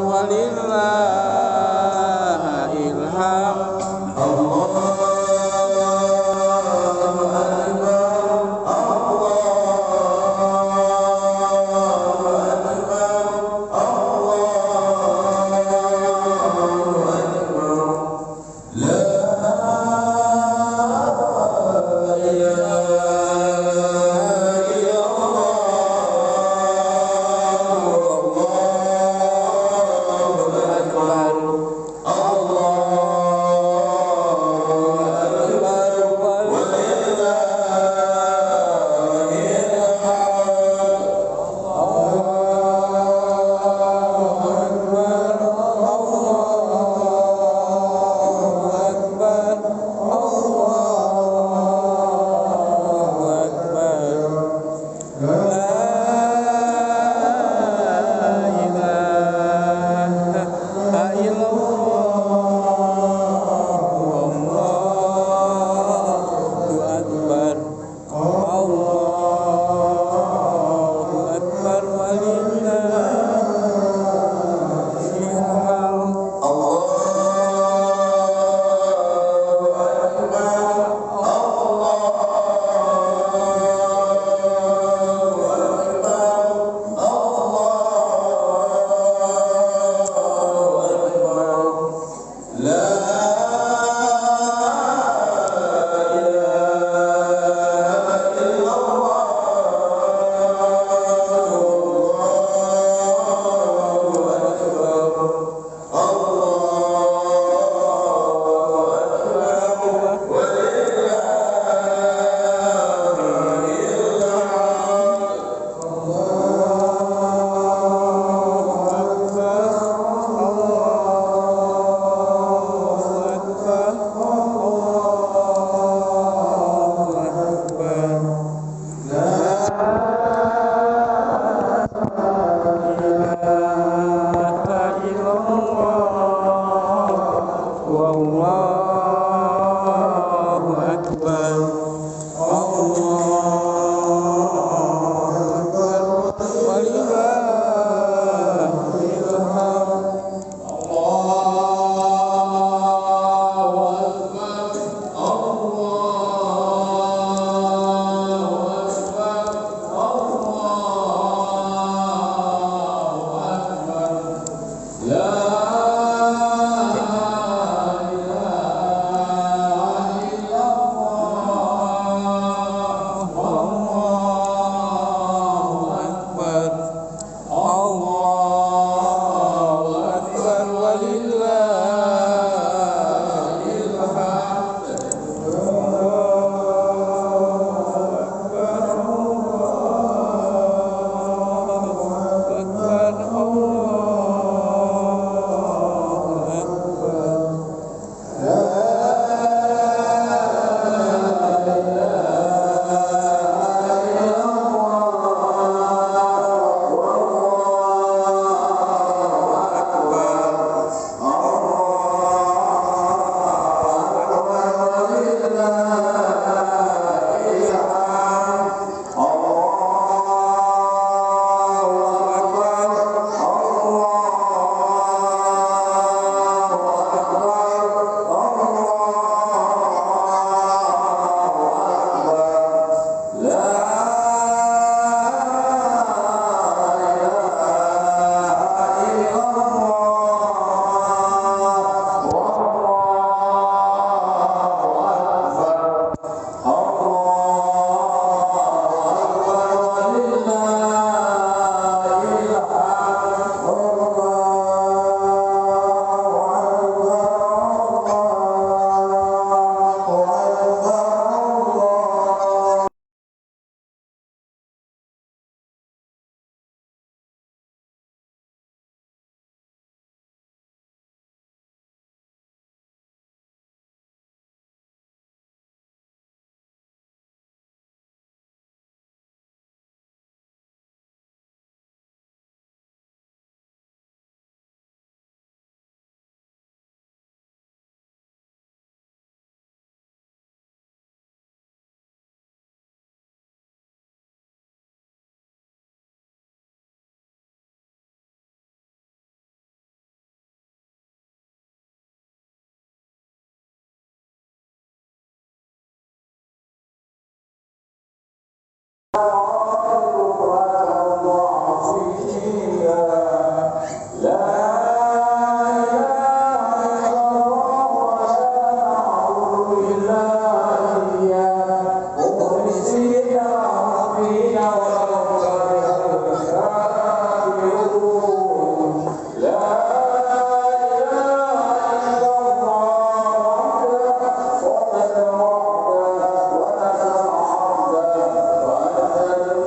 walillahil hamd. وحده ونسى عبده وأنزل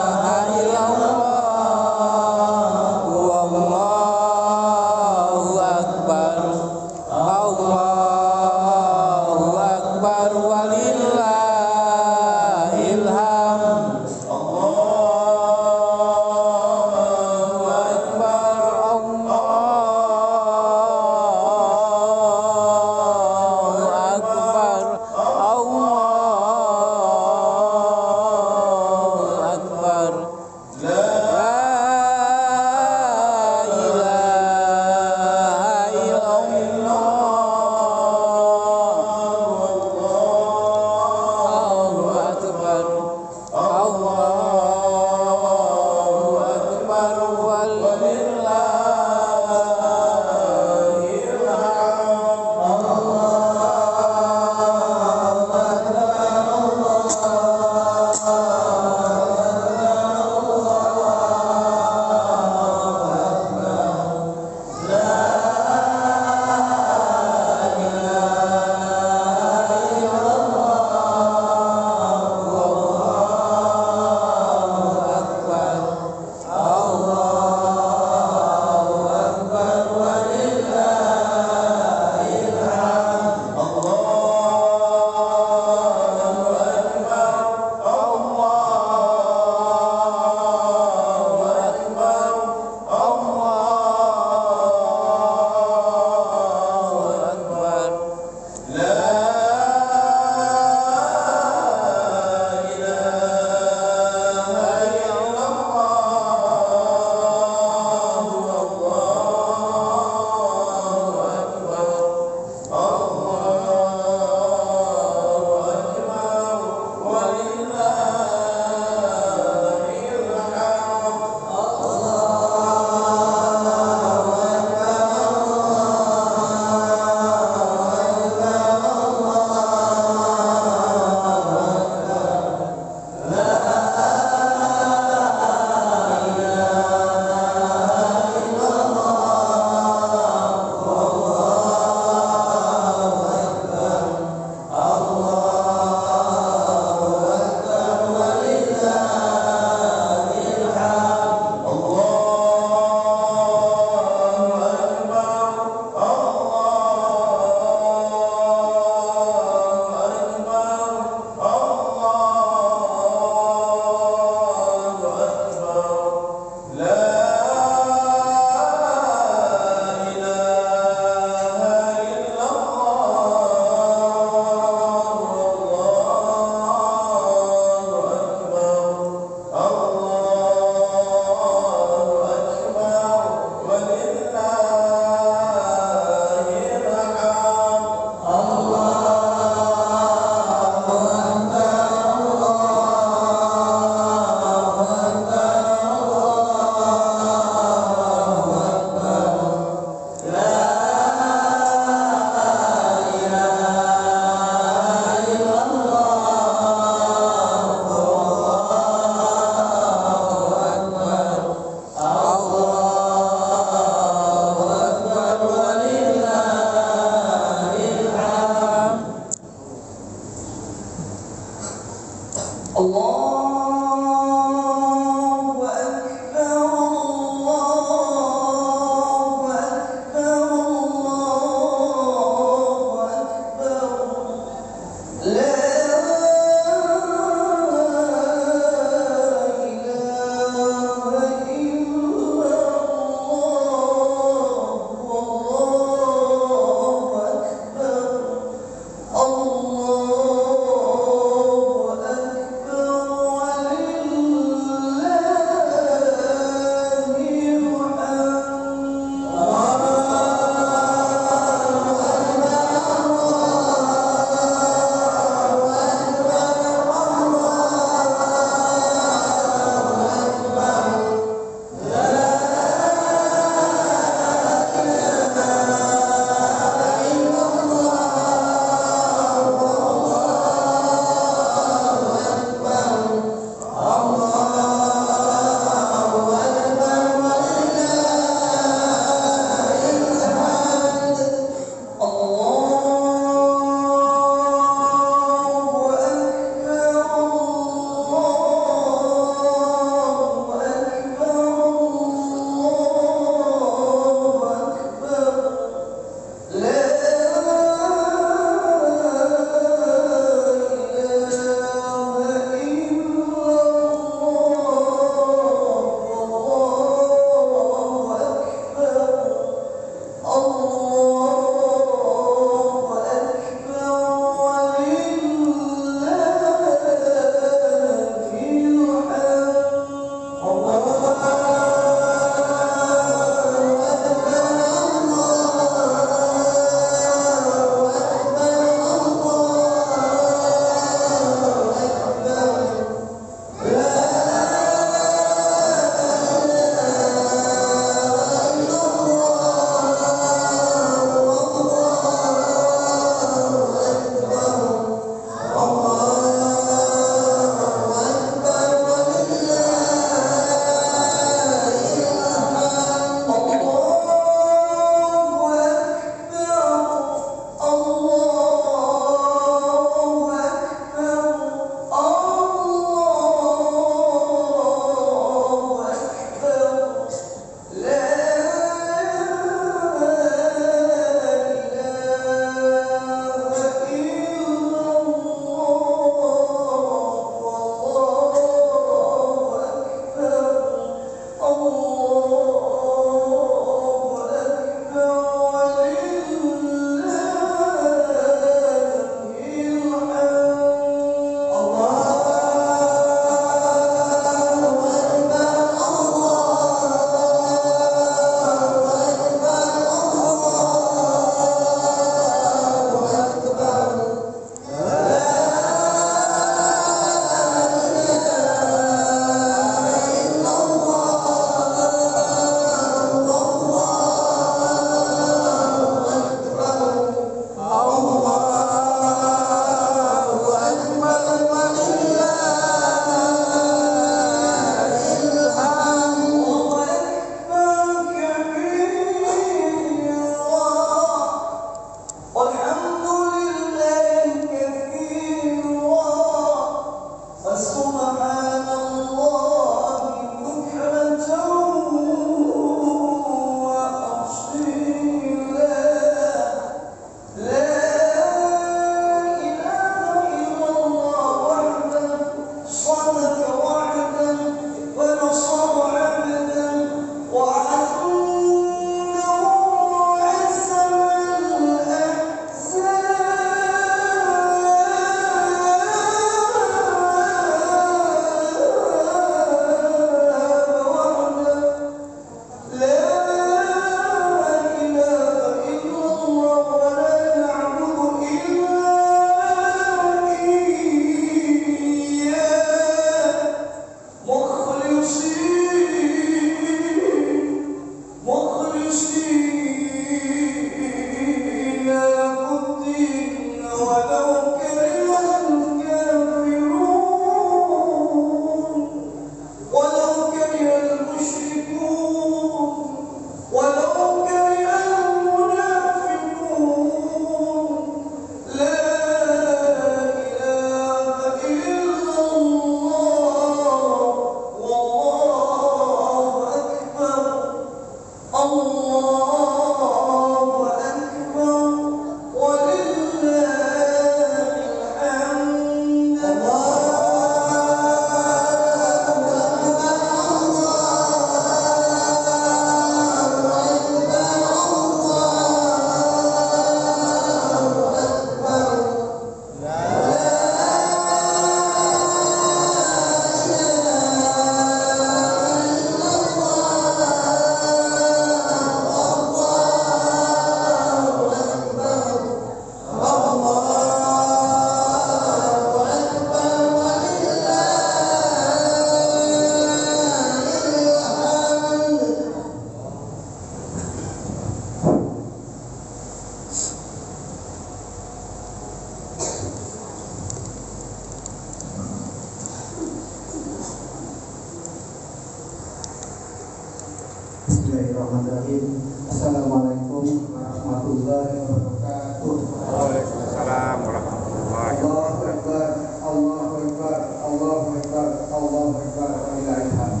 Bismillahirrahmanirrahim. Assalamualaikum warahmatullahi wabarakatuh. Waalaikumsalam warahmatullahi Allahu wabarakatuh. Akbar, Allahu Akbar, Allahu Akbar, Allahu Akbar, walillahil hamd.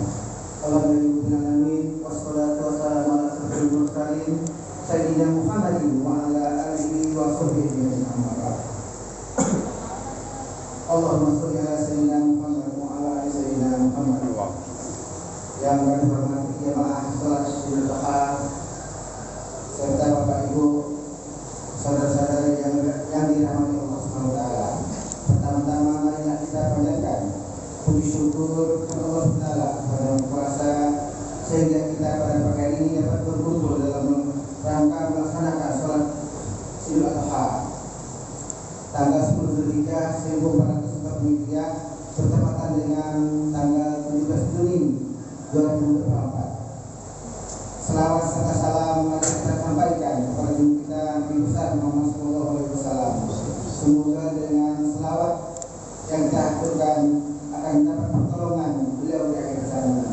Alhamdulillahirabbil alamin, wassalatu wassalamu ala asyrofil mursalin sayyidina Muhammadin wa ala alihi wa sahbihi ajma'in. Allahumma shalli ala sayyidina Muhammad wa ala ali sayyidina Muhammad. Yang kami hormati jemaah salat Idul Adha serta Bapak Ibu, saudara-saudara yang dirahmati Allah Subhanahu wa taala. Pertama-tama marilah kita panjatkan puji syukur kepada Allah Taala pada puasa sehingga kita pada pagi hari ini dapat berkumpul dalam rangka melaksanakan salat Idul Adha tanggal 10 Zulhijjah 1444 Hijriah bertepatan dengan tanggal 17 Juni 2024. Selawat serta salam mari kita sampaikan kepada Nabi kita Nabi besar Muhammad sallallahu alaihi wasallam. Semoga dengan selawat yang kita aturkan akan dapat pertolongan beliau di akhir zaman.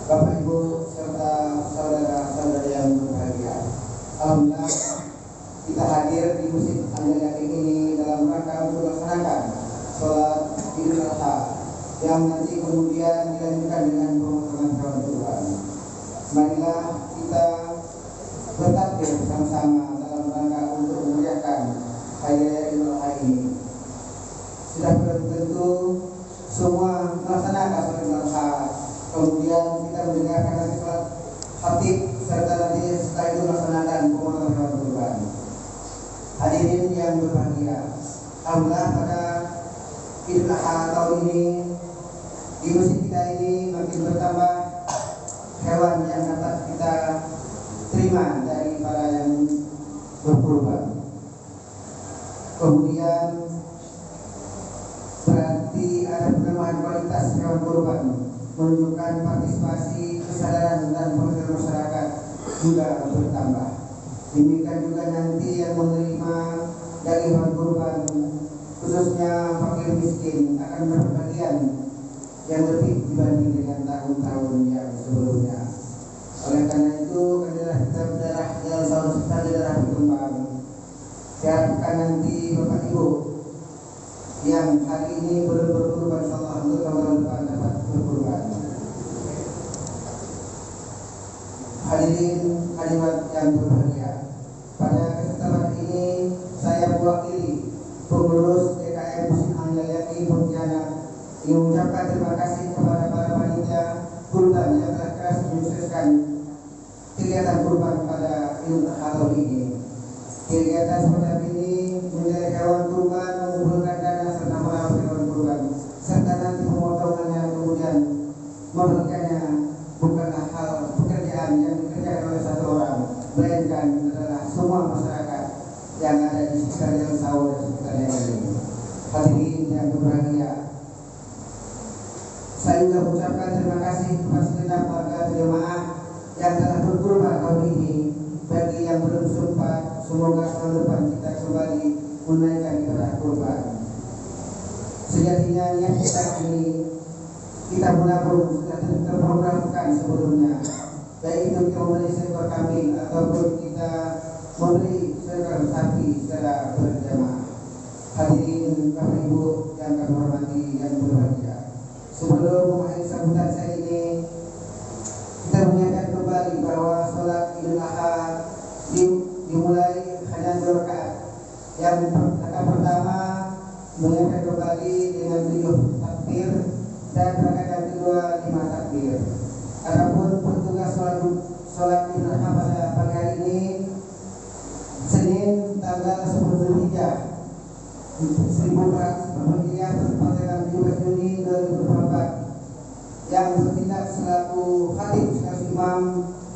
Bapak Ibu serta saudara-saudara yang berbahagia. Alhamdulillah kita hadir di Masjid Anjali Yakin ini dalam rangka untuk melaksanakan sholat Idul Adha yang nanti kemudian dilanjutkan dengan pemotongan hewan kurban. Marilah kita bertakbir bersama-sama dalam rangka untuk memeriahkan hari raya Idul Adha ini. Sudah tentu semua melaksanakan sholat Idul Adha, kemudian kita mendengarkan nanti sholat khatib serta nanti setelah itu melaksanakan pemotongan hewan kurban. Hadirin yang berbahagia, alhamdulillah pada Idul Adha tahun ini di masjid kita ini makin bertambah hewan yang dapat kita terima dari para yang berkurban. Kemudian berarti ada penambahan kualitas hewan kurban, menunjukkan partisipasi, kesadaran dan pengertian masyarakat juga bertambah. Demikian juga nanti yang menerima daging hewan kurban khususnya fakir miskin akan mendapat bagian yang lebih dibanding dengan tahun-tahun yang sebelumnya. Oleh karena itu, darah yang selalu sekali darah berkembang. Diharapkan nanti Bapak Ibu yang hari ini belum berkurban, insyaallah untuk tahun depan dapat berkurban. Hadirin hadirat yang berbahagia, pada kesempatan ini saya mewakili pengurus DKM Masjid Anjali Yakin Pontianak ingin mengucapkan terima kasih kepada para panitia kurban yang telah keras menyukseskan kegiatan kurban pada Idul Adha tahun ini. Kegiatan semacam ini menjadi hewan kurban, mengumpulkan dana serta merawat hewan kurban, serta nanti pemotongannya kemudian membagikannya bukanlah hal pekerjaan yang dikerjakan oleh satu orang, melainkan adalah semua masyarakat yang ada di sekitar Jalan Sawah dan sekitarnya ini. Hadirin yang berbahagia, saya juga mengucapkan terima kasih kepada segenap warga jemaah yang telah berkurban tahun ini. Bagi yang belum sempat, semoga tahun depan kita kembali menaikkan ibadah kurban. Sejatinya niat kita ini kita menabung sudah terprogramkan sebelumnya, baik itu kita membeli seekor kambing ataupun kita membeli seekor sapi secara berjamaah. Hadirin Bapak Ibu yang kami hormati dan berbahagia, sebelum mengakhiri sambutan saya ini, kita mengingatkan kembali bahwa sholat Idul Adha dimulai hanya 2 rakaat. Yang rakaat pertama mengingatkan kembali dengan 7 takbir dan rakaat yang kedua 5 takbir. Adapun petugas sholat Idul Adha pada pagi hari ini Senin tanggal 10 Zulhijjah 1444 Hijriah bertepatan dengan 17 Juni 2024 yang bertindak selaku khatib sekaligus imam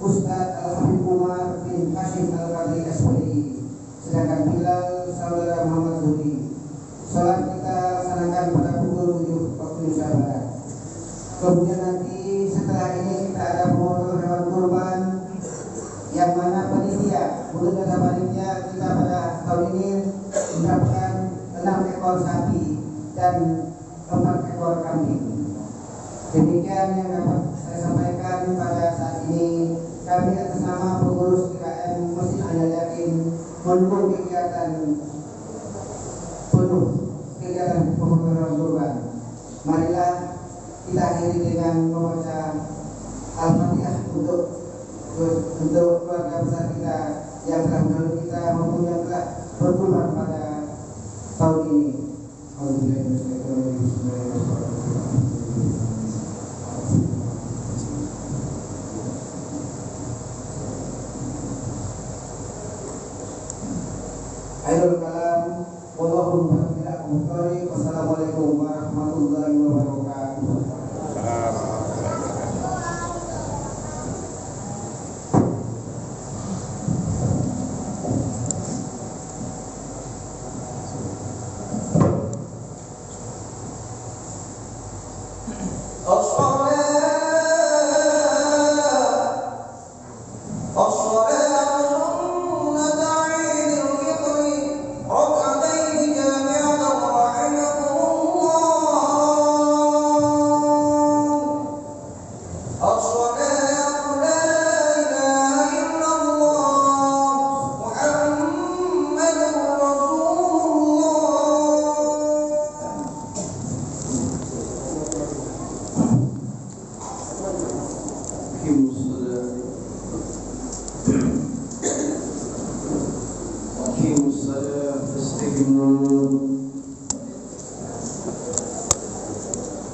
Ustaz Al-Habib Umar bin Hashim Al-Qadri SPDI, sedangkan Bilal saudara Muhammad Zuhri. Sholat kita laksanakan pada pukul 7 waktu Indonesia Barat. Kemudian nanti setelah ini kita ada pemotongan hewan kurban yang mana panitia, menurut data panitia kita pada tahun ini mendapatkan 6 ekor sapi dan 4 ekor kambing. Demikian yang dapat saya sampaikan pada saat ini. kami atas nama pengurus IKM Masjid Al Yakin mendukung kegiatan penuh kegiatan pemakaran kurban. Marilah kita akhiri dengan membaca Al-Fatihah untuk keluarga besar kita yang telah mendahului kita maupun yang telah berkurban pada tahun ini. Akhirul kalam, wallahul muwaffiq. Wassalamualaikum warahmatullahi wabarakatuh.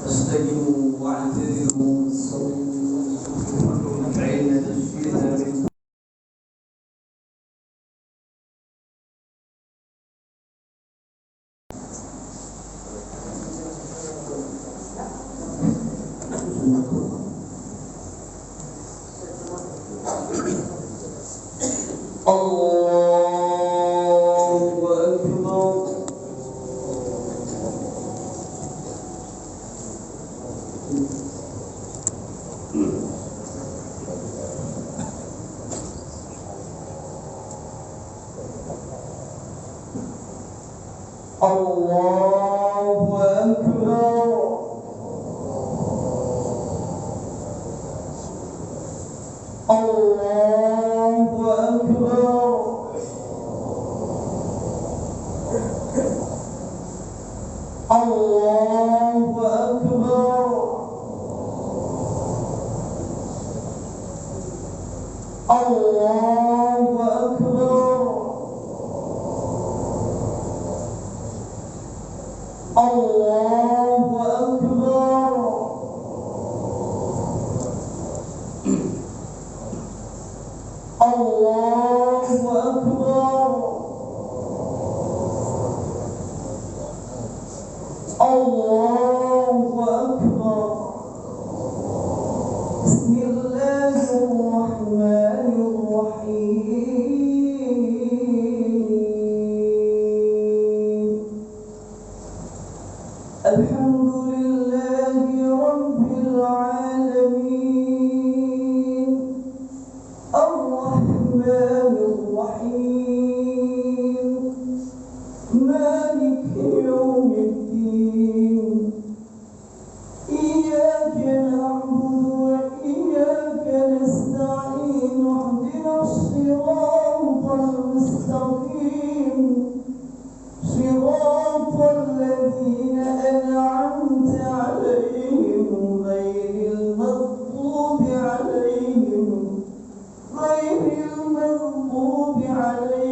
استجيبوا واعتذروا فإن تشفيها غير المغضوب عليهم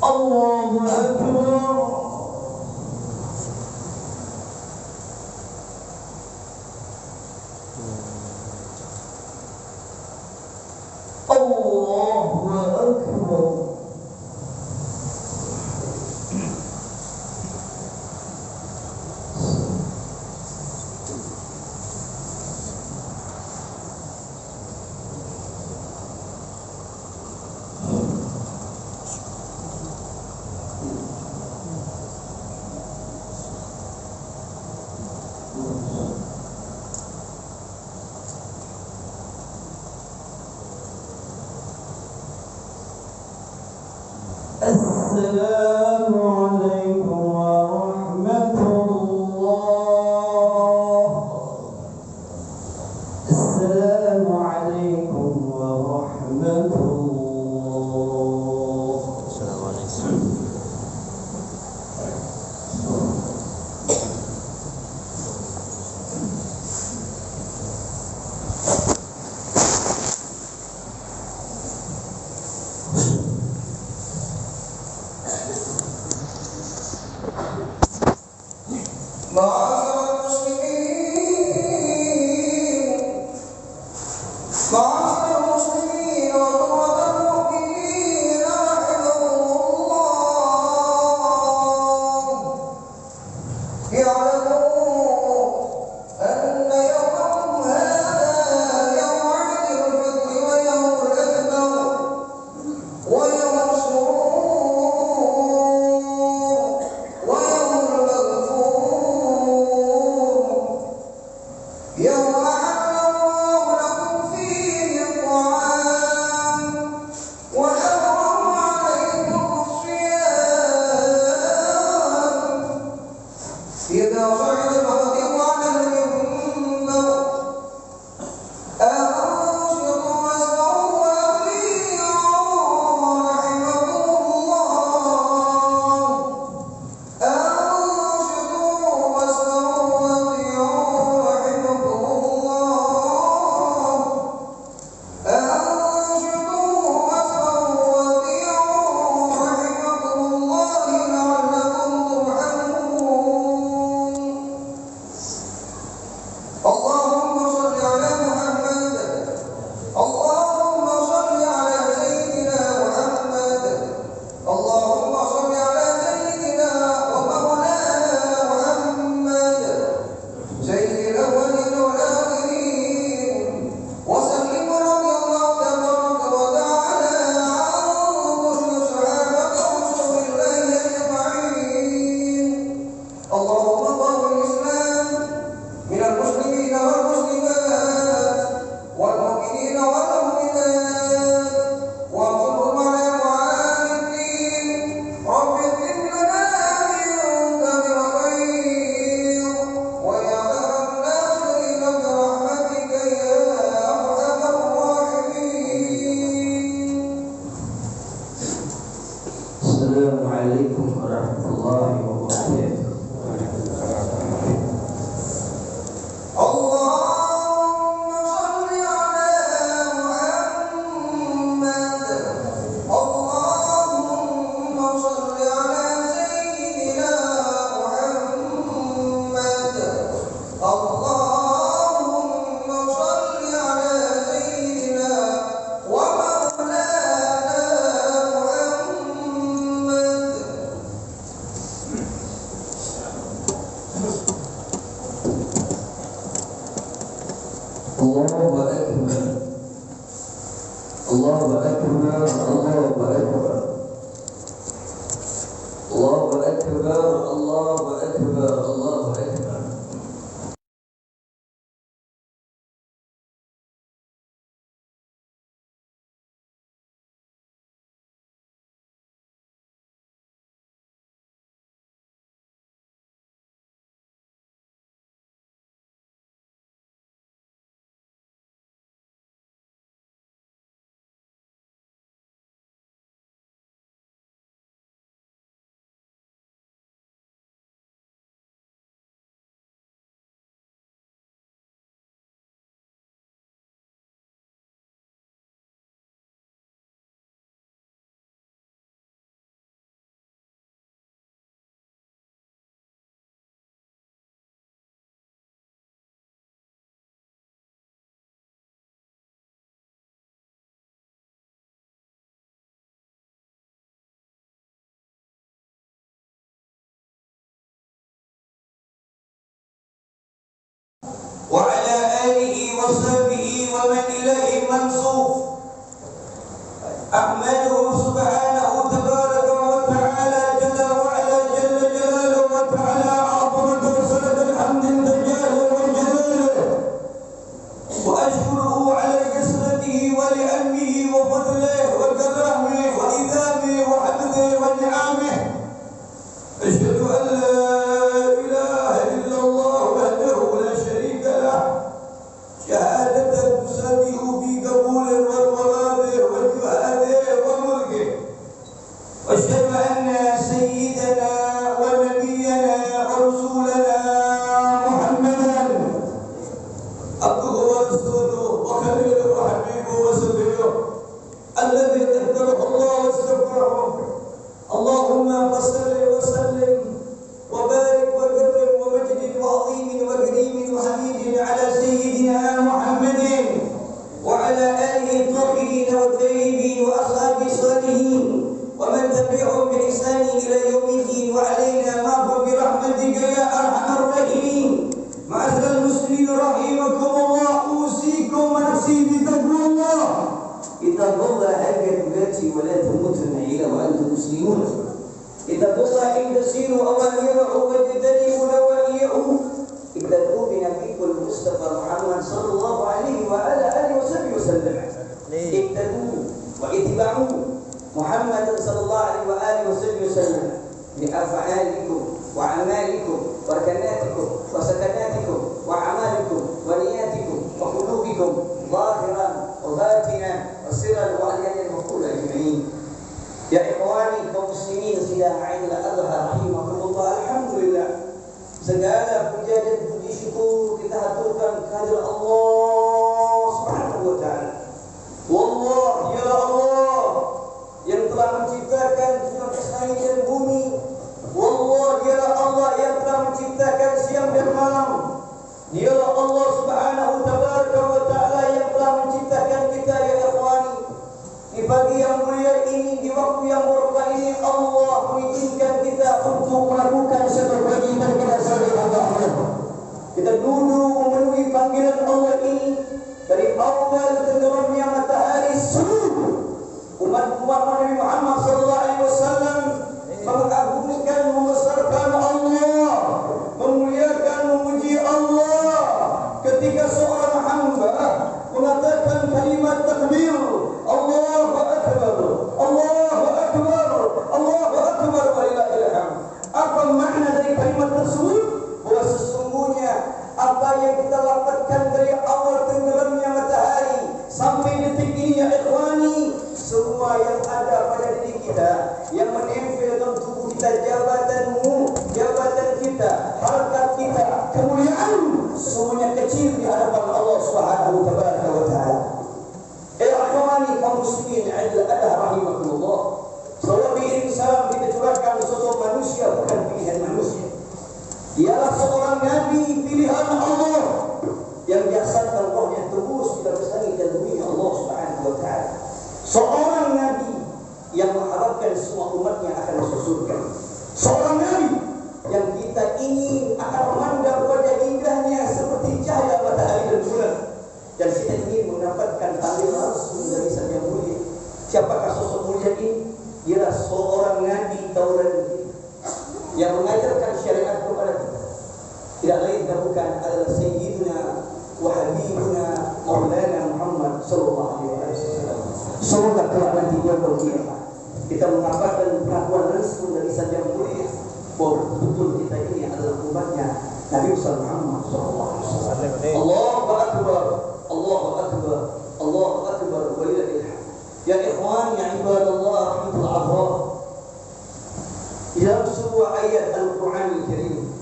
الله أكبر الله أكبر السلام عليكم ورحمة الله. السلام عليكم ورحمة الله. السلام عليكم. معاشر المسلمين معاشر المسلمين وقوة المؤمنين رحمهم الله يعلموا أن يومكم هذا يوم عيد الفطر ويوم الأكبر ويوم السرور ويوم المغفور يوم أحل الله لكم فيه الطعام وحرم عليكم الصيام إذا صعد الخطيب على المنبر أنصتوا واسمعوا وأطيعوا رحمكم الله أنصتوا واسمعوا وأطيعوا رحمكم الله أنصتوا واسمعوا وأطيعوا رحمكم الله لعلكم ترحمون. اللهم صل على محمد اللهم صل على سيدنا محمد اللهم صل على سيدنا ومولانا محمد سيد الأولين والآخرين وسلم رضي الله تبارك وتعالى عن كل صحابة رسول الله أجمعين. اللهم قوم الإسلام من المسلمين والمسلمات والمؤمنين والمؤمنات وانصرهم على معالي الدين. رب اغفر لنا منك بالخير ويا خير الناصرين برحمتك يا أرحم الراحمين. السلام عليكم ورحمة الله وبركاته. اللهم صل على محمد اللهم صل على سيدنا محمد اللهم صل على سيدنا ومولانا محمد. الله أكبر الله أكبر الله أكبر الله أكبر الله أكبر الله أكبر. وصحبه ومن إليه منصوب. أحمده سبحانه تبارك وتعالى جل وعلا جل جلاله وتعالى عظمة وصلة الحمد لله وجلاله، وأشكره على كسرته ولأمه وفضله وكرمه وإذامه وحمده ونعمه. أشهد أن لا إله إلا الله وحده لا شريك له شهادة تسابه في قبول والغرابه والجهاده وملكه. وأشهد أن سيدنا ونبينا ورسولنا محمدا عبده ورسوله وخليله وحبيبه وسفيه الذي ذكره الله واستغفره. اللهم صل وسلم وبارك وكرم ومجد وعظيم وكريم وحميد على سيدنا محمد وعلى آله الطاهرين والطيبين وأصحابه الصالحين ومن تبعهم بإحسان إلى يوم الدين. وعلينا معهم برحمتك يا أرحم الراحمين. معاشر المسلمين رحمكم الله، أوصيكم ونفسي بتقوى الله. اتقوا الله حق تقاته ولا تموتن إلا وأنتم مسلمون. اتقوا الله إن تسيروا أوامره واجتنبوا نواهيه. اتقوا بنبيكم المصطفى محمد صلى الله عليه وعلى آله وصحبه وسلم. اتقوا واتبعوا محمد صلى الله عليه وآله وصحبه وسلم بأفعالكم وأعمالكم وكناتكم وسكناتكم وأعمالكم ونياتكم وقلوبكم ظاهرا وباطنا وسرا وعليا وقولا أجمعين. يا إخواني كمسلمين sidang Aidil Adha rahimahumullah, alhamdulillah, segala puja dan puji syukur kita haturkan kehadirat Allah Subhanahu wa taala. Wallah, ya Allah yang telah menciptakan langit dan bumi. Wallah, ya Allah yang telah menciptakan siang dan malam. Dialah Allah Subhanahu wa taala yang telah menciptakan kita ya ikhwani. Di pagi yang mulia ini, di waktu yang berkah ini, Allah mengizinkan kita untuk melakukan satu kewajiban kita sebagai hamba Allah. Kita duduk memenuhi panggilan Allah ini dari awal tenggelamnya matahari subuh. Umat Nabi Muhammad sallallahu alaihi wasallam mengagungkan, membesarkan Allah, memuliakan, memuji Allah ketika seorang hamba mengatakan kalimat takbir, Allahu Akbar, Allahu Akbar, Allahu Akbar walillahil hamd. Apa makna dari kalimat tersebut? Bahwa sesungguhnya apa yang kita dapatkan dari awal tenggelamnya matahari sampai detik ini ya ikhwani, semua yang ada pada diri kita, yang menempel dalam tubuh kita, jabatanmu, jabatan kita, harkat kita, kemuliaan, semuanya kecil di hadapan Allah Subhanahu wa taala. Ikhwani kaum muslimin Aidil Adha rahimakumullah. Salawat iring salam kita curahkan sosok manusia bukan pilihan manusia. Dialah seorang nabi pilihan Allah yang diasalkan rohnya tembus di atas langit dan bumi Allah Subhanahu wa taala. Seorang nabi yang mengharapkan semua umatnya akan masuk surga. Seorang nabi yang kita ingin akan memandang wajah indahnya seperti cahaya matahari dan bulan. Dan kita ingin mendapatkan panggilan langsung dari Sang Yang Mulia. Siapakah sosok mulia ini? Dia seorang nabi Taurat yang mengajarkan syariat kepada kita. Tidak lain dan bukan adalah Sayyiduna wa Habibuna Maulana Muhammad sallallahu alaihi wasallam. Semoga kelak nanti dia berkiamat kita mendapatkan pengakuan langsung dari Sang Yang Mulia bahwa betul kita ini adalah umatnya Nabi Muhammad sallallahu alaihi wasallam. Allahu akbar, Allahu akbar, Allahu akbar walillahil hamd. Ya ikhwan, ya ibadallah rahmatul Allah. Dalam sebuah ayat Al-Quran Al-Karim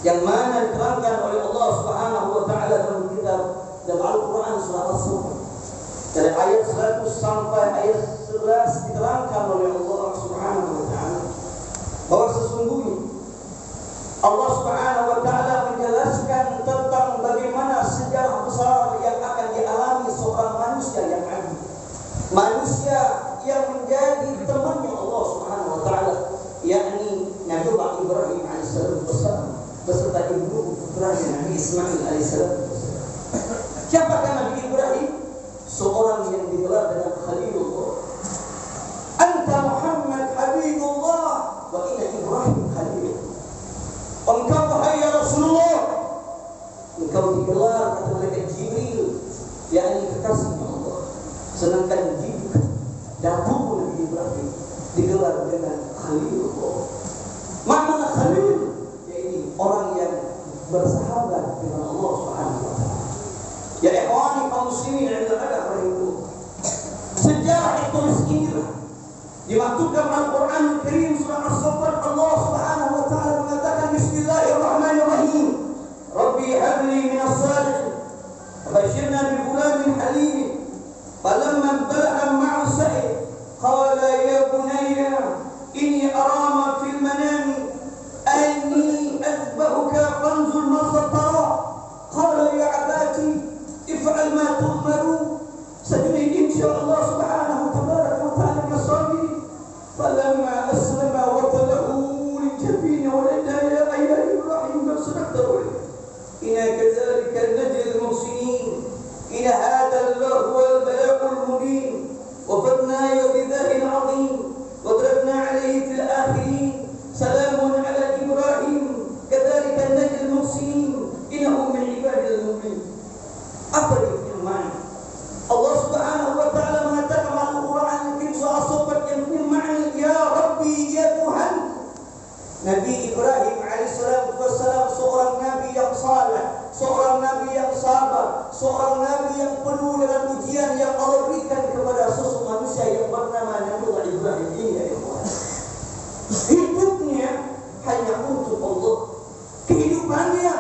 yang mana diterangkan oleh Allah Subhanahu wa taala dalam kitab dalam Al-Quran surah As-Sura dari ayat 100 sampai ayat 11 diterangkan oleh Allah Subhanahu wa taala bahwa sesungguhnya Allah Subhanahu wa taala menjelaskan tentang bagaimana sejarah besar yang akan dialami seorang manusia yang adil, manusia yang menjadi temannya Allah Subhanahu wa taala, yakni Nabi Ibrahim alaihissalam beserta ibu putranya Nabi Ismail alaihissalam. Siapakah Nabi Ibrahim? Seorang yang digelar dengan Khalilullah. Anta Muhammad Habibullah wa inna Ibrahim Khalil. Engkau wahai ya Rasulullah, engkau digelar kata malaikat Jibril, yakni kekasih Allah. Sedangkan Jibril dahulu Nabi Ibrahim digelar dengan Khalilullah. Makna Khalil yaitu orang yang bersahabat dengan Allah Subhanahu wa taala. Ya ikhwani kaum muslimin yang ada rahimahullah. Sejarah historis inilah dimaktubkan Al-Quran Al-Karim surah As-Saffat. Allah Subhanahu wa taala mengatakan Bismillahirrahmanirrahim. Rabbi habli minas salihin. Fabashshirna bi ghulamin halim. Falamma balagha ma'ahu as-sa'i qala ya bunayya inni ara fil manami anni azbahuka fanzur ma tara. Qala ya abati if'al ma tu'maru. Sajidin insyaallah subhanahu tabaraka wa ta'ala masabi. Falamma aslama wa talahu liljabin wa ladaya ya Ibrahim qad sadaqta ru'ya. Inna kadzalika najzil muhsinin. Inna hadha lahu al-bala'ul mubin. Wa fadna bidhahin 'azim wa darabna 'alayhi fil akhirin. Salamun 'ala Ibrahim kadzalika najzil muhsinin. Innahu min ibadil mu'minin. Apa firman Allah Subhanahu wa taala mengatakan dalam Al-Quran Al-Karim surah As-Saffat yang firman ya Rabbi ya Tuhan. Nabi Ibrahim alaihissalam seorang nabi yang saleh, seorang nabi yang sabar, seorang nabi yang penuh dengan ujian yang Allah berikan kepada sosok manusia yang bernama Nabiullah Ibrahim ini ya ikhwan. Hidupnya hanya untuk Allah. Kehidupannya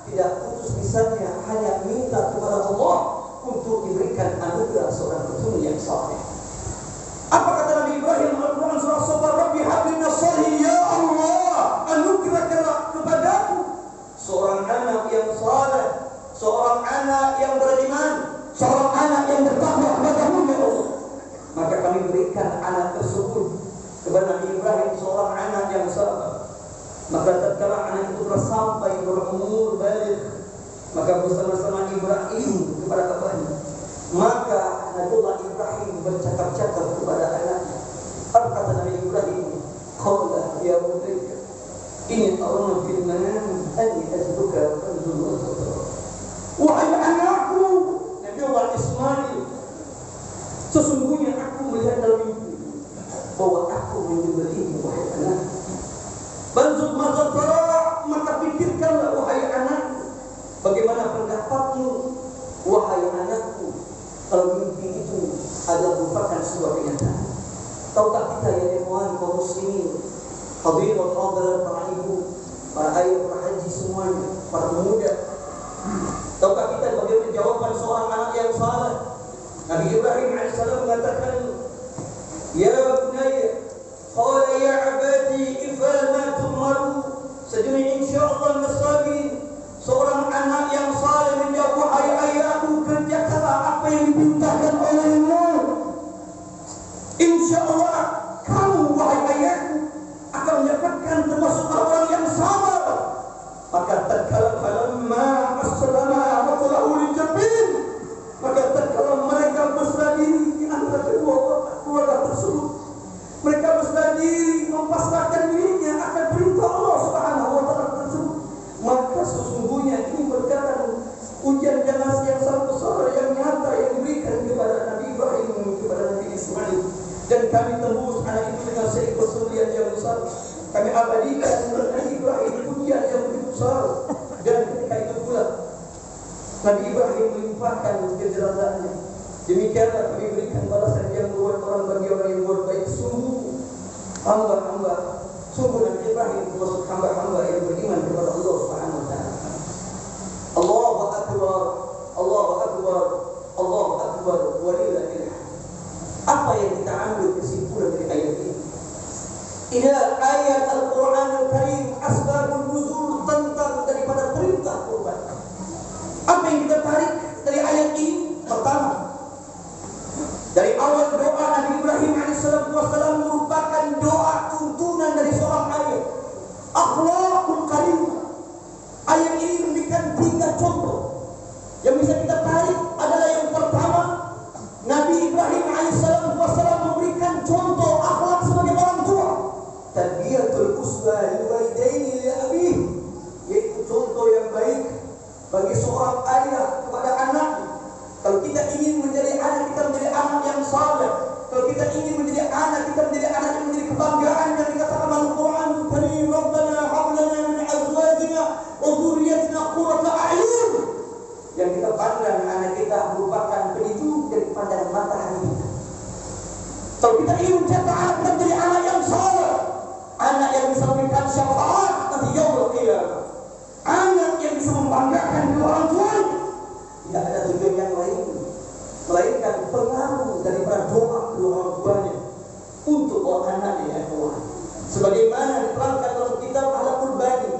tidak putus misalnya hanya minta kepada Allah untuk diberikan anugerah seorang keturunan yang saleh. Apa kata Nabi Ibrahim Al-Quran surah As-Saffat? Rabbi habli minas salihin ya Allah, anugerahkanlah kepadaku seorang anak yang saleh, seorang anak yang beriman, seorang anak yang bertakwa kepadamu ya Allah. Maka kami berikan anak tersebut kepada Nabi Ibrahim, seorang anak yang sabar. Maka tatkala anak itu telah sampai berumur baligh, maka bersama-sama Ibrahim kepada bapaknya, maka Nabiullah Ibrahim bercakap-cakap kepada anaknya. Apa kata Nabi Ibrahim? Qala ya bunayya inni ara fil manam anni azbuka fanzur ma tara. Wahai anakku, Nabiullah Ismail, sesungguhnya aku melihat dalam mimpi bahwa aku menyembelihmu wahai anakku. Fanzur ma tara, maka pikirkanlah wahai anakku, bagaimana pendapatmu wahai anakku kalau mimpi itu adalah merupakan sebuah kenyataan. Tahukah kita ya ikhwan kaum muslimin, hadirin wal hadirat, para ibu, para ayah, para haji semuanya, para pemuda, tahukah kita bagaimana jawaban seorang anak yang saleh? Nabi Ibrahim alaihissalam mengatakan ya bunayya qala ya abati if'al ma tu'maru sajidin insyaallah nasabi. Seorang anak yang saleh menjawab, wahai ayahku, kerjakanlah apa yang diperintahkan olehmu. Insyaallah kamu wahai ayahku akan mendapatkan termasuk orang yang sabar. Maka tatkala falamma aslama wa talahu liljabin, maka tatkala mereka berserah diri di antara kedua keluarga tersebut, mereka berserah diri mempasrahkan dirinya akan perintah Allah Subhanahu wa taala tersebut, maka sesungguhnya ini berkaitan ujian ganas yang sangat besar yang nyata yang diberikan kepada Nabi Ibrahim kepada Nabi Ismail. Dan kami tembus anak itu dengan seekor sembelihan yang besar. Kami abadikan Nabi Ibrahim ujian yang begitu besar. Dan ketika itu pula Nabi Ibrahim melimpahkan kejeladaannya. Demikianlah kami berikan balasan yang luar orang bagi orang yang buat baik. Sungguh hamba-hamba, sungguh Nabi Ibrahim termasuk hamba-hamba yang beriman kepada Allah Subhanahu wa taala. Allahu akbar, Allahu akbar, Allahu akbar walillahil hamd. Apa yang kita ambil kesimpulan dari ayat ini? Inilah ayat Al-Quran Al-Karim asbabun nuzul tentang daripada perintah kurban. Apa yang kita tarik dari ayat ini? Pertama, dari awal doa Nabi Ibrahim alaihissalam merupakan doa tuntunan dari seorang ayat akhlakul karim. Ayat ini memberikan 3 contoh yang bisa kita tarik Kalau kita ingin mencetak anak kita menjadi anak yang saleh, anak yang bisa memberikan syafaat nanti yaumul qiyamah, anak yang bisa membanggakan kedua orang tuanya, tidak ada tujuan yang lain melainkan pengaruh daripada doa kedua orang tuanya untuk orang anaknya yang tua. Sebagaimana diterangkan dalam kitab Al-Qur'an Bani,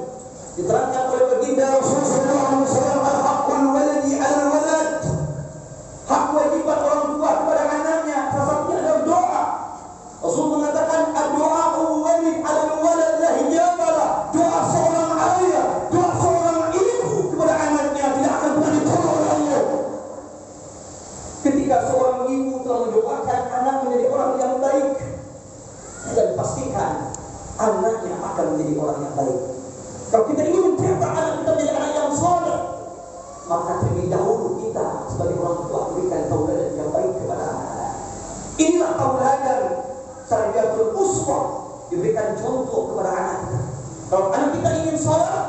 diterangkan oleh baginda Rasulullah SAW, al-haqqul waladi al-walad, hak wajiban orang tua kepada anaknya salah satunya adalah doa. Rasul mengatakan ad-du'a'u walid al-walad la hijabalah, doa seorang ayah, doa seorang ibu kepada anaknya tidak akan pernah ditolak oleh Allah. Ketika seorang ibu telah mendoakan anak menjadi orang yang baik, dan pastikan anaknya akan menjadi orang yang baik. Kalau kita ingin mencetak anak kita menjadi anak yang saleh, maka terlebih dahulu kita sebagai orang tua berikan tauladan yang baik kepada anak. Inilah tauladan sarjatul uswah, diberikan contoh kepada anak kita. Kalau anak kita ingin salat,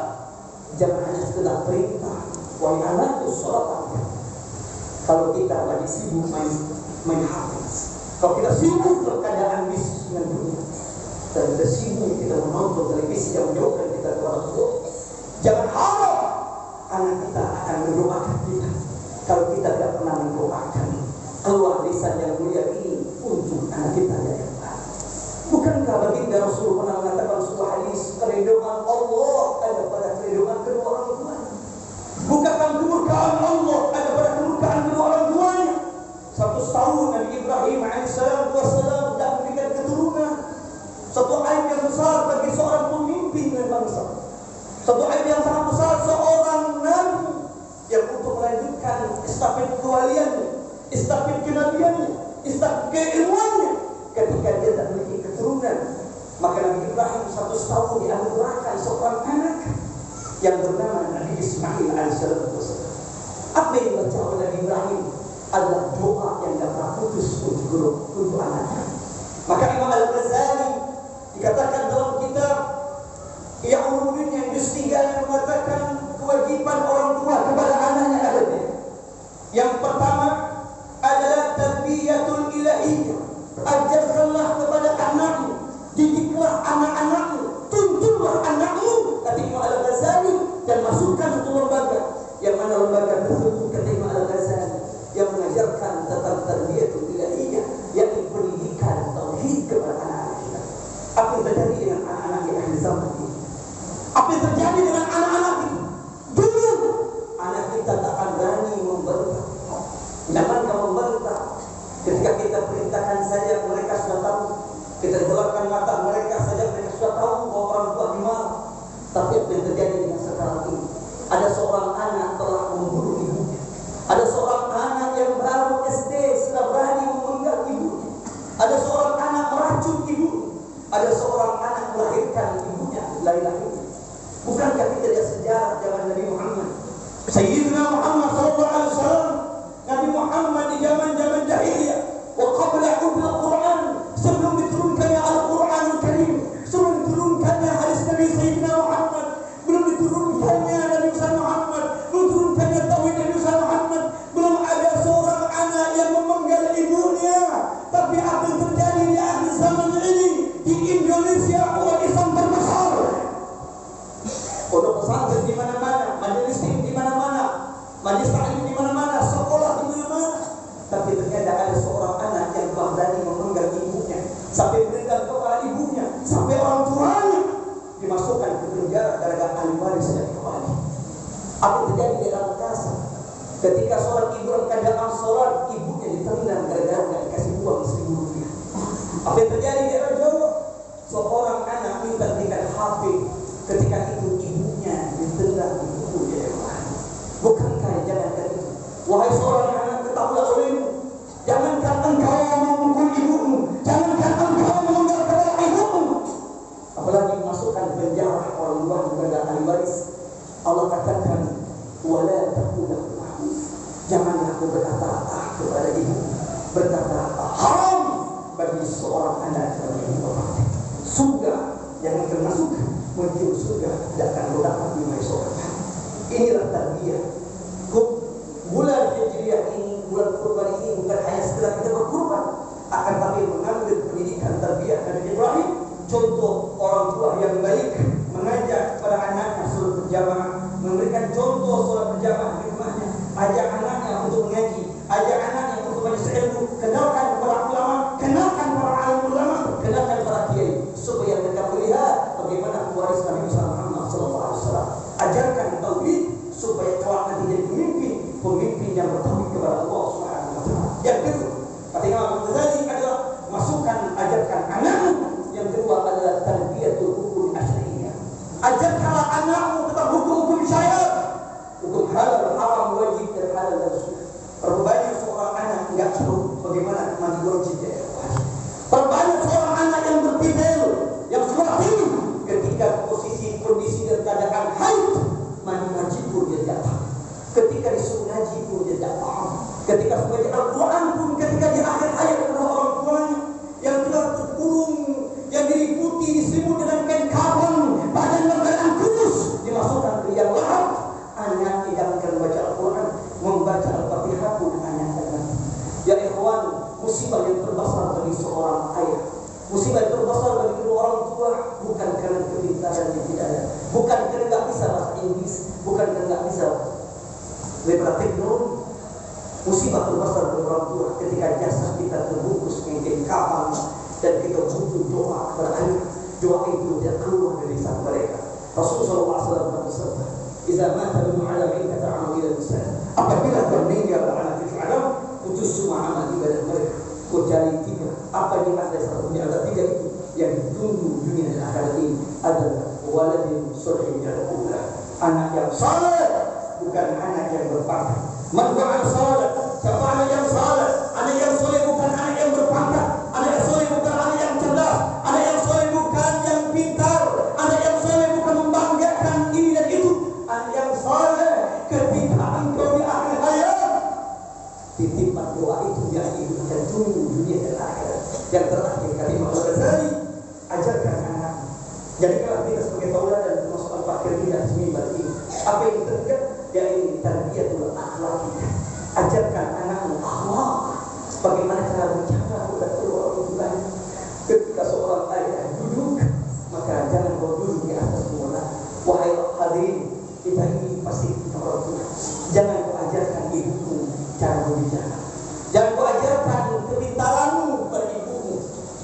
jangan hanya sekedar perintah, wahai anakku salatlah. Kalau kita lagi sibuk main HP, kalau kita sibuk dalam keadaan bisnis dengan dunia, dan kita sibuk kita menonton televisi yang menjauhkan kita kepada Allah, jangan harap anak kita akan mendoakan kita kalau kita tidak pernah mendoakan keluar lisan yang mulia ini untuk anak kita yang hebat. Bukankah baginda Rasul pernah mengatakan sebuah hadis, keridhaan Allah ada pada keridhaan kedua orang tua? Bukankah kemurkaan Allah ada pada kemurkaan kedua orang tuanya? 100 tahun Nabi Ibrahim alaihissalam tidak memberikan keturunan. Satu aib yang besar bagi seorang pemimpin dan bangsa. Satu aib yang sangat besar seorang nabi yang untuk melanjutkan estafet kewaliannya, estafet kenabiannya, estafet keilmuannya, ketika dia tak memiliki keturunan, maka Nabi Ibrahim 100 tahun dianugerahkan seorang anak yang bernama Nabi Ismail alaihissalam. Apa yang dibaca oleh Nabi Ibrahim adalah doa yang tak pernah putus untuk anaknya. Maka Imam Al-Ghazali dikatakan dalam kitab Ihya Ulumuddin yang juz 3 yang mengatakan kewajiban orang tua kepada anaknya adalah yang pertama adalah tarbiyatul ilahiyah. Ajarkanlah kepada anakmu, didiklah anak-anakmu, tuntunlah anakmu, kata Imam Al-Ghazali, dan masukkan satu lembaga, yang mana lembaga tersebut kata Imam Al-Ghazali yang mengajarkan tentang tarbiyatul ilahiyah, yakni pendidikan tauhid kepada anak-anak kita. Apa yang terjadi dengan anak-anak di akhir zaman ini? Apa yang terjadi dengan anak-anak kita? Dulu anak kita tak akan berani membantah. Jangan kamu membantah. Ketika kita perintahkan saja mereka sudah tahu. Kita gelapkan mata mereka saja mereka sudah tahu bahwa orang tua di mana. Tapi apa yang terjadi dengan sekarang ini? Ada seorang anak telah membunuh ibunya. Ada seorang anak yang baru SD sudah berani memenggal ibunya. Ada seorang anak meracun ibunya. Ada seorang anak melahirkan ibunya lahir-lahir. Bukankah kita lihat sejarah zaman Nabi Muhammad? Sayyidina Muhammad sallallahu alaihi wasallam, Nabi Muhammad di zaman-zaman jahiliyah, wa qabla unzil Quran, sebelum diturunkannya Al-Qur'anul Karim, sebelum diturunkannya hadis Nabi Sayyidina Muhammad, belum diturunkannya Nabi Muhammad, belum diturunkannya tauhid Nabi Muhammad, belum ada seorang anak yang memenggal ibunya. Tapi apa yang terjadi di akhir zaman ini di Indonesia, umat Islam terbesar. Pondok pesantren di mana-mana, majelis di mana-mana, majelis taklim di mana-mana, sekolah di mana-mana. Tapi ternyata ada seorang anak yang telah berani memenggal ibunya, sampai meninggal kepala ibunya, sampai orang tuanya dimasukkan ke penjara gara-gara ahli waris yang kembali. Apa yang terjadi di dalam Makassar? Ketika seorang ibu dalam keadaan sholat, ibunya ditendang gara-gara tidak dikasih uang Rp1.000. Apa yang terjadi di daerah Jawa? Seorang anak minta berikan HP, ketika itu ibunya ditendang di buku di daerah. Bukankah jangankan itu? Wahai seorang anak, ketahuilah olehmu, jangankan engkau memukul ibumu, jangankan engkau memenggal kepala ibumu, apalagi memasukkan penjara orang tua kepada ahli waris. Allah katakan, wala taqulu janganlah aku berkata kepada ibu, berkata haram bagi seorang anak yang ibu bapak. Surga yang akan masuk menuju surga tidak akan berdapat di seorang. Inilah tarbiyah. Bulan Hijriah ini, bulan kurban ini bukan hanya sekedar kita berkurban, akan tapi mengambil diselimut dengan kain kafan, badan berbadan kurus, dimasukkan ke liang lahat. Anaknya jangankan baca Al-Quran, membaca Al-Fatihah pun anaknya. Ya ikhwan, musibah yang terbesar bagi seorang ayah, musibah yang terbesar bagi kedua orang tua, bukan karena kepintaran yang tidak ada, bukan karena nggak bisa bahasa Inggris, bukan karena nggak bisa lebar teknologi. Musibah terbesar bagi orang tua ketika jasad kita terbungkus dengan kafan dan kita butuh doa kepada anak. Doa itu tidak keluar dari lisan mereka. Rasulullah SAW bersabda, "Idza mata ibnu Adam kata amal ila lisan." Apabila meninggal anak cucu Adam, putus semua amal ibadah mereka. Kecuali tiga. Apa yang ada satu di antara tiga itu yang ditunggu dunia dan akhirat ini adalah waladin salihin yad'ulah. Anak yang saleh, bukan anak yang berpangkat. Man huwa saleh, siapa anak yang saleh? Anak yang saleh bukan anak yang berpangkat. Anak yang saleh bukan anak yang cerdas. Anak yang saleh bukan yang pintar. Anak yang saleh bukan membanggakan ini dan itu. Anak yang saleh ketika engkau di akhir hayat, titipan doa itu yang akan tunggu dunia dan akhirat. Yang terakhir kalimat Al-Ghazali, ajarkan anak. Jadikanlah kita sebagai tauladan termasuk al-fakir kita semimbar ini. Apa yang terdekat? Ya ini tarbiyatul akhlak kita. Ajarkan anakmu akhlak. Bagaimana cara bicara kepada kedua orang tuanya. Ketika seorang ayah duduk, maka jangan kau duduk di atas muka. Wahai hadirin, kita ini pasti orang tua. Jangan kau ajarkan ibumu cara berbicara. Jangan kau ajarkan kepintaranmu kepada ibumu.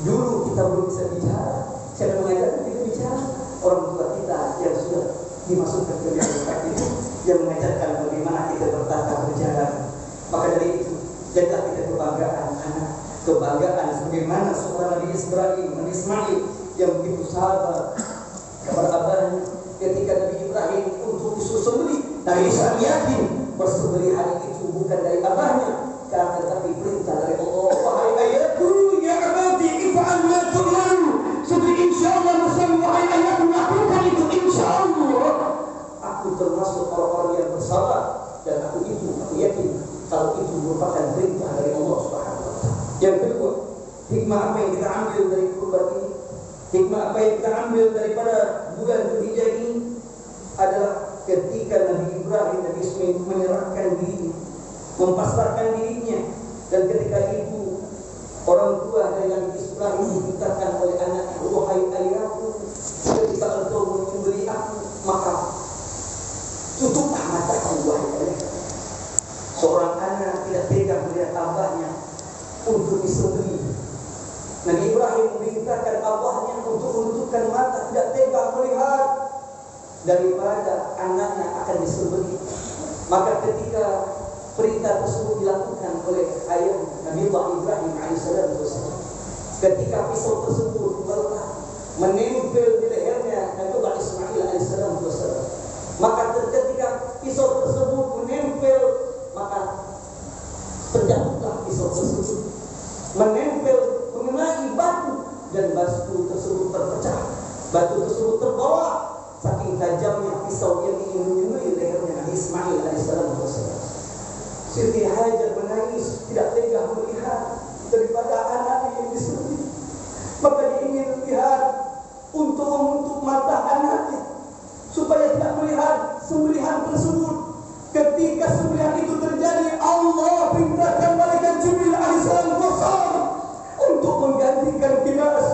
Dulu kita belum bisa bicara. Siapa mengajarkan kita bicara? Orang tua kita yang sudah dimasukkan ke dalam itu, yang mengajarkan bagaimana kita bertata berjalan. Maka dari itu, jadilah kita kebanggaan anak, kebanggaan sebagaimana seorang Nabi Ismail yang begitu sabar kepada abahnya ketika Nabi Ibrahim untuk disuruh sembelih. Nabi Ismail yakin bersembelihan itu bukan dari abahnya, karena tetapi perintah dari Allah. Wahai ayatku, ya abadi, if'al ma tu'mar. Sudah insyaallah bersama wahai ayatku, lakukan itu insyaallah. Aku termasuk orang-orang yang bersabar dan aku yakin kalau itu merupakan perintah dari Allah Subhanahu wa taala. Yang kedua, hikmah apa yang kita ambil dari kurban ini? Hikmah apa yang kita ambil daripada bulan Dzulhijjah ini adalah ketika Nabi Ibrahim Nabi Ismail menyerahkan diri, mempasrahkan dirinya, dan ketika itu orang tua dari Nabi Ismail dimintakan oleh anaknya, wahai ayahku, ketika engkau menyembelih aku, maka tutuplah mataku wahai ayah. Seorang anak tidak tega melihat abahnya untuk disembelih. Nabi Ibrahim memerintahkan abahnya untuk menutupkan mata, tidak tega melihat daripada anaknya akan disembelih. Maka ketika perintah tersebut dilakukan oleh ayah Nabi Ibrahim alaihissalam, ketika pisau tersebut menempel di lehernya Nabi Ismail alaihissalam, maka ketika pisau tersebut menempel, maka terjatuhlah pisau tersebut, menempel mengenai batu, dan batu tersebut terpecah, batu tersebut terbawa, saking tajamnya pisau yang ingin menyembelih lehernya Nabi Ismail alaihissalam. Siti Hajar menangis, tidak tega melihat daripada anaknya yang disembelih. Maka dia ingin melihat untuk menutup mata anaknya supaya tidak melihat sembelihan tersebut. Ketika sembelihan itu terjadi, Allah perintahkan malaikat Jibril alaihissalam untuk menggantikan kinas.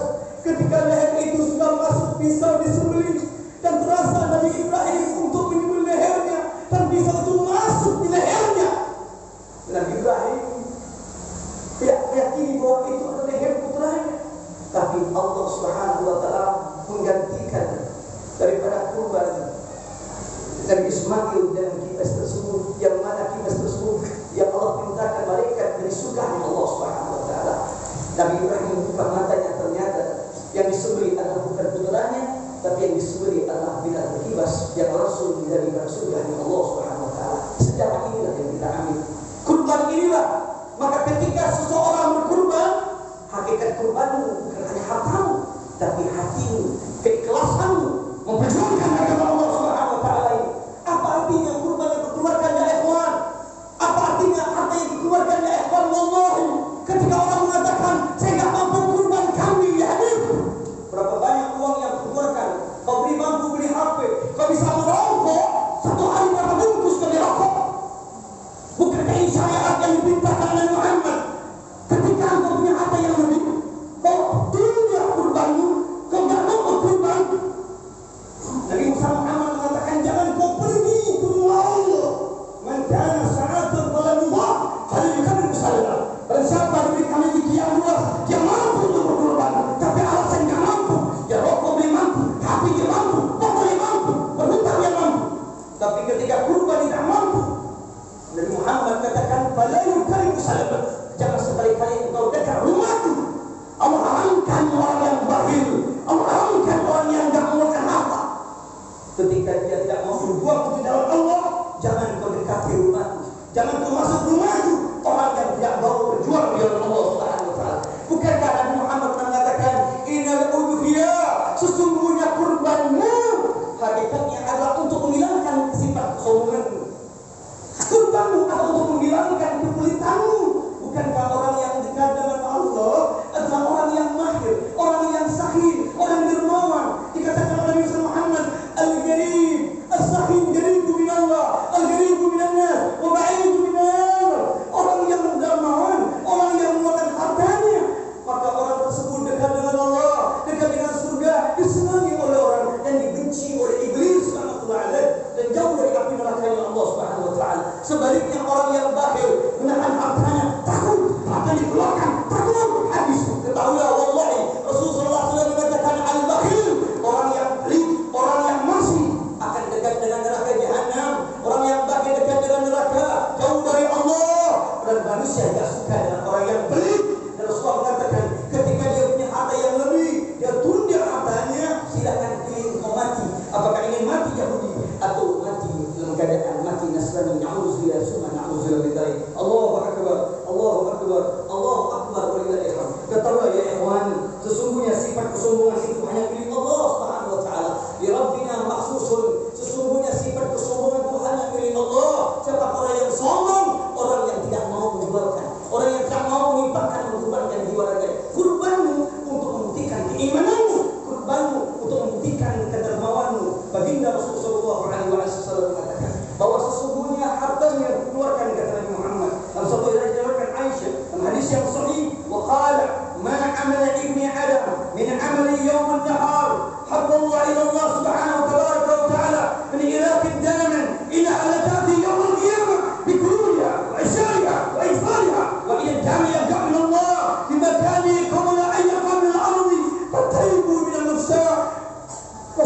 Ketika leher itu sudah masuk pisau disembelih dan terasa Nabi Ibrahim untuk menyembelih lehernya, dan pisau itu masuk di lehernya, Nabi Ibrahim tidak meyakini bahwa itu adalah leher putranya. Tapi Allah Subhanahu wa taala menggantikan daripada kurban Nabi Ismail dan kipas tersebut, yang mana kipas tersebut yang Allah perintahkan malaikat dari surganya Allah Subhanahu wa taala. Nabi Ibrahim membuka matanya, ternyata yang disembelih adalah bukan putranya, tapi yang disembelih adalah binatang kibas yang Rasul dari surganya Allah Subhanahu wa taala. Sejarah inilah yang kita ambil. Kurban inilah. Maka ketika seseorang berkurban, hakikat kurbanmu bukan hanya hartamu, tapi hatimu, keikhlasanmu memperjuangkan agama Allah Subhanahu wa taala ini. Apa artinya kurban yang dikeluarkan ya ikhwan? Apa artinya harta yang dikeluarkan ya ikhwan? Wallahi, ketika orang mengatakan saya enggak mampu kurban kambing ya hadir, berapa banyak uang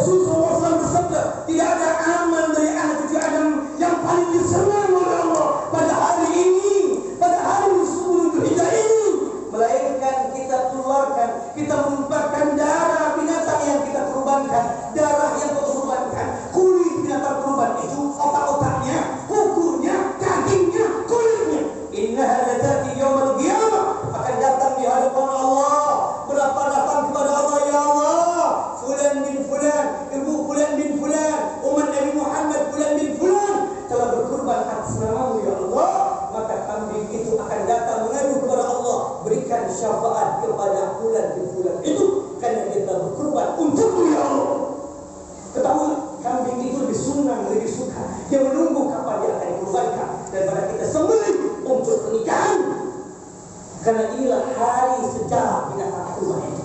Rasul SAW bersabda, tidak ada amal dari anak cucu Adam yang paling disenangi oleh Allah pada hari ini, pada hari 10 Dzulhijjah ini, melainkan kita keluarkan, kita menumpahkan darah binatang yang kita kurbankan, darah yang kita kurbankan, kulit binatang kurban itu, otak-otaknya, kukunya, dagingnya, kulitnya. Innaha latati yaumil qiyamah, akan datang di hadapan Allah. Berapa datang kepada Allah, ya Allah, fulan bin fulan, ibu fulan bin fulan, umat Nabi Muhammad fulan bin fulan telah berkurban atas namamu, ya Allah. Maka kambing itu akan datang mengadu kepada Allah, berikan syafaat kepada fulan bin fulan itu karena dia telah berkurban untukmu, ya Allah. Ketahui, kambing itu lebih sunnah, lebih suka. Dia menunggu kapan dia akan dikurbankan daripada kita sembelih untuk pernikahan. Karena inilah hari sejarah binatang kurban ini.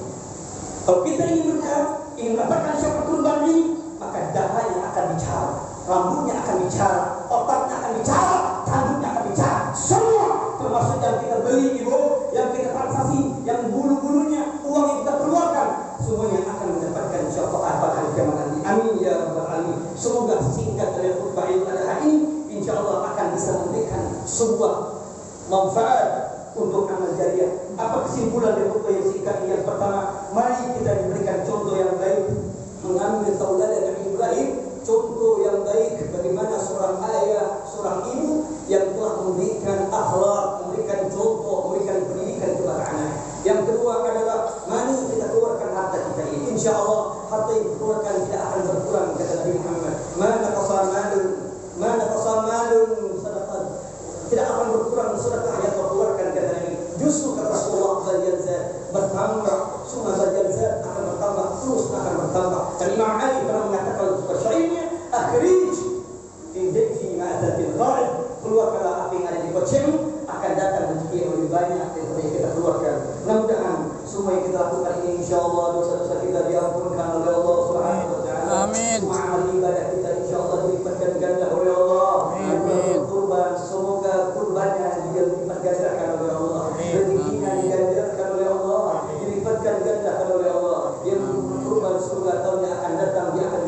Kalau kita ingin berkah, ingin mendapatkan syafaat kurban ini, maka dahanya akan bicara, rambutnya akan bicara, otaknya akan bicara, tanduknya akan bicara. Semua termasuk yang kita beli, ibu, yang kita transaksi, yang bulu-bulunya, uang yang kita keluarkan, semuanya akan mendapatkan syafaat pada hari kiamat nanti. Amin ya rabbal alamin. Semoga singkat dari khutbah Idul Adha ini, insyaallah akan bisa memberikan sebuah manfaat untuk amal jariah. Apa kesimpulan dari khutbah yang singkat ini? Yang pertama, mari kita diberikan contoh yang baik, mengambil tauladan Nabi Ibrahim, contoh yang baik bagaimana seorang ayah, seorang ibu yang telah memberikan akhlak, memberikan contoh, memberikan pendidikan kepada anak. Yang kedua adalah mari kita keluarkan harta kita ini. Insyaallah harta yang dikeluarkan tidak akan berkurang, kata Nabi Muhammad. Mana qasal malun sadaqah. Tidak akan berkurang sedekah yang kau keluarkan, kata Nabi. Justru kata Rasulullah bertambah, semua berjazat akan bertambah, terus akan bertambah. Dan Imam Ali pernah mengatakan untuk syairnya, akhrij fi ma'azatil ghaib, keluarkanlah apa yang ada di kocemu, akan datang rezeki yang lebih banyak daripada yang kita keluarkan. Mudah-mudahan semua yang kita lakukan ini, insyaallah dosa-dosa kita diampunkan oleh Allah Subhanahu wa taala. Amin. Semua amal ibadah kita insyaallah dilipatkan ganda oleh Allah. Amin. Kurban, semoga kurbannya dilipat gandakan oleh Allah. Rezekinya digandakan oleh Allah, dilipatkan gandakan oleh Allah. Yang kurban surga tahun yang akan datang dia akan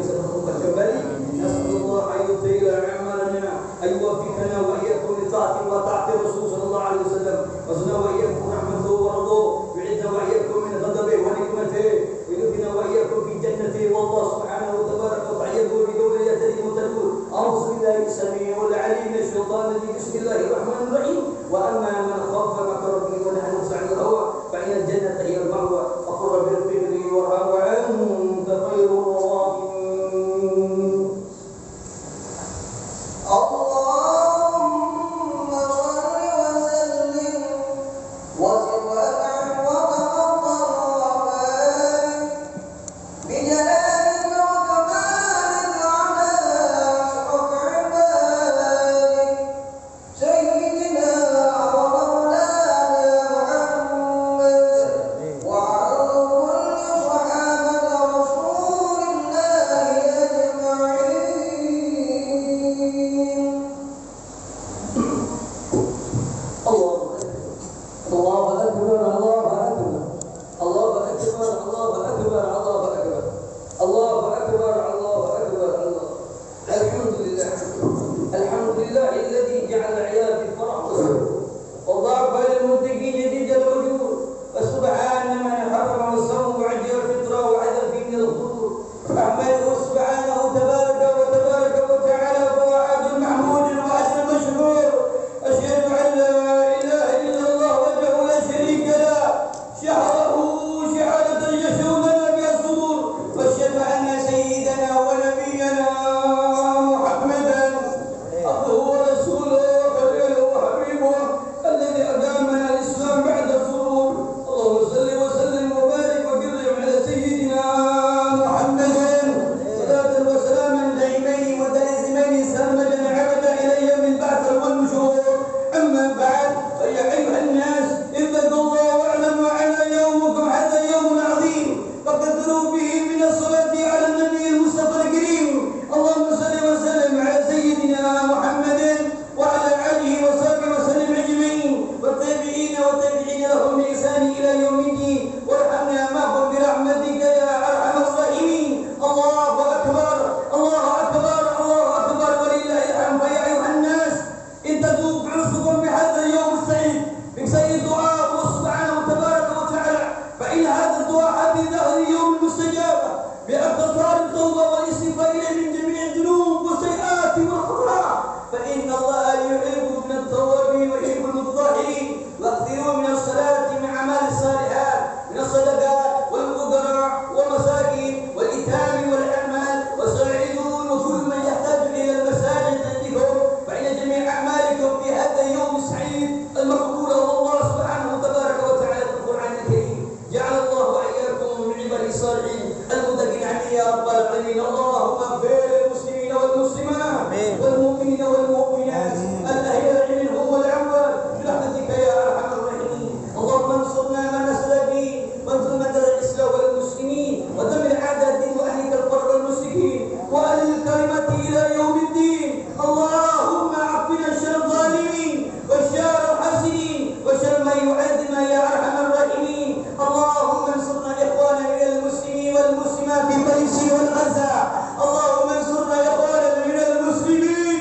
يا رب العالمين. اللهم اغفر للمسلمين والمسلمات والمؤمنين والمؤمنات الأحياء منهم والأموات برحمتك يا أرحم الراحمين. اللهم انصرنا ما نصر الدين وانصر مدى الإسلام والمسلمين ودمر أعداء الدين وأهلك الفرد والمشركين وأهل الكلمة إلى يوم الدين. اللهم عفنا شر الظالمين وشر الحاسدين وشر ما يعادنا يا أرحم الراحمين. اللهم انصرنا إخواننا من المسلمين والمسلمات في فلسطين والغزة. اللهم انصرنا إخواننا من المسلمين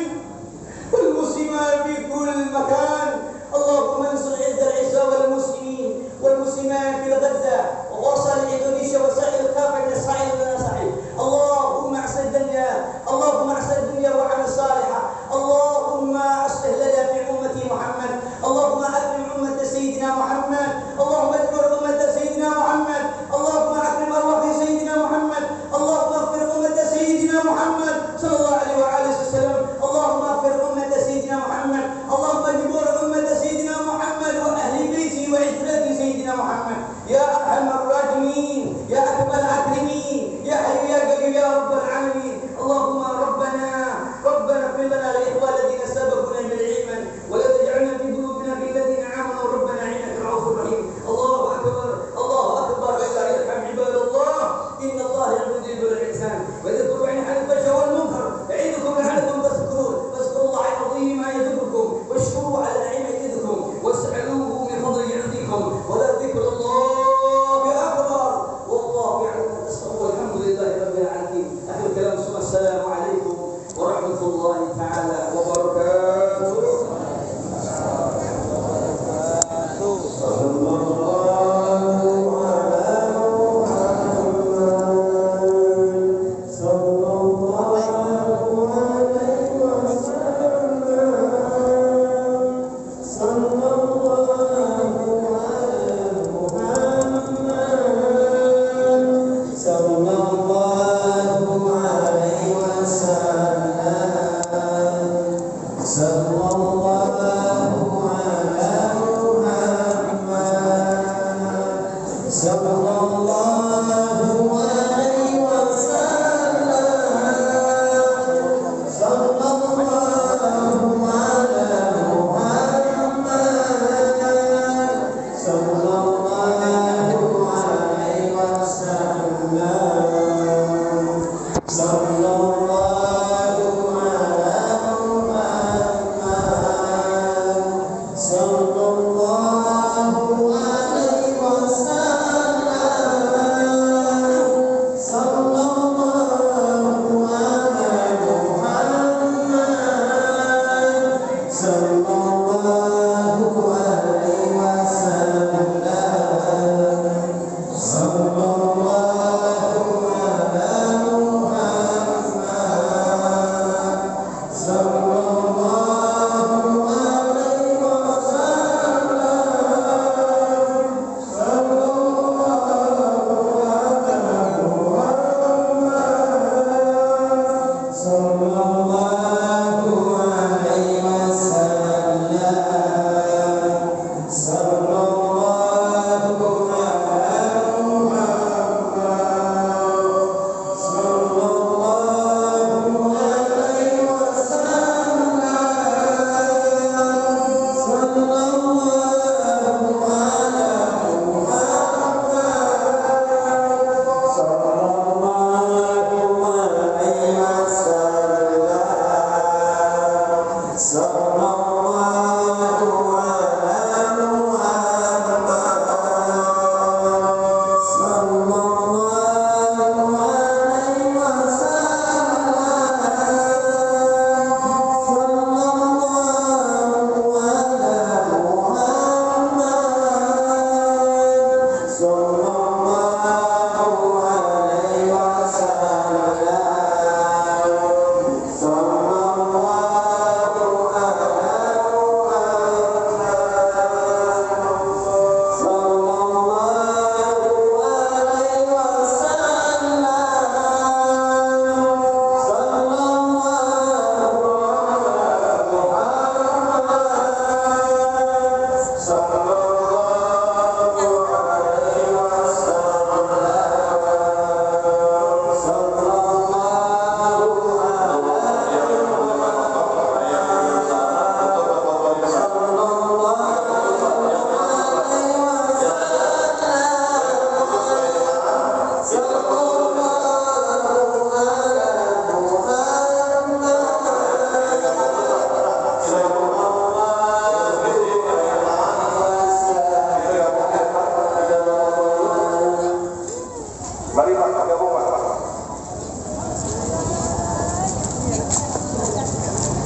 والمسلمات في كل مكان. اللهم انصر عز العزة والمسلمين والمسلمات في غزة ووصل إندونيسيا وسائر كافة إسرائيل ونصائح. اللهم احسن الدنيا، اللهم احسن الدنيا وعمل صالحة. اللهم اصلح لنا في أمة محمد. اللهم أكرم أمة سيدنا محمد. اللهم اكبر أمة سيدنا محمد. اللهم أكرم أرواح سيدنا محمد. اللهم اغفر أمة سيدنا محمد صلى الله عليه وآله وسلم. اللهم اغفر أمة سيدنا محمد. اللهم اجبر أمة سيدنا محمد وأهل بيته وعترة سيدنا محمد يا أرحم الراحمين يا أكرم الأكرمين يا حي يا قيوم يا رب العالمين. اللهم ربنا اغفر لنا للإخوان الذين سبقونا بالإيمان ولا تجعلنا في قلوبنا بالذين آمنوا ربنا إنك رؤوف رحيم. الله أكبر الله أكبر ولله الحمد عباد الله. إن الله يعبد بالإحسان ويذكر عن الفحش والمنكر يعظكم لعلكم تذكرون. فاذكروا الله العظيم ما يذكركم واشكروا على نعمه يزدكم واسألوه من فضل يعطيكم ولذكر الله أكبر والله يعلم ما تصنعون. والحمد لله رب العالمين. آخر الكلام ثم السلام عليكم ورحمة الله تعالى وبركاته.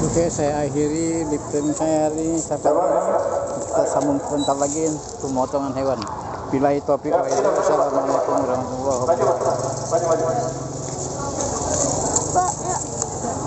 Oke, saya akhiri lipten saya hari ini sampai sini. Kita sambung sebentar lagi pemotongan hewan. Billahi taufiq wa hidayah. Assalamualaikum warahmatullahi wabarakatuh.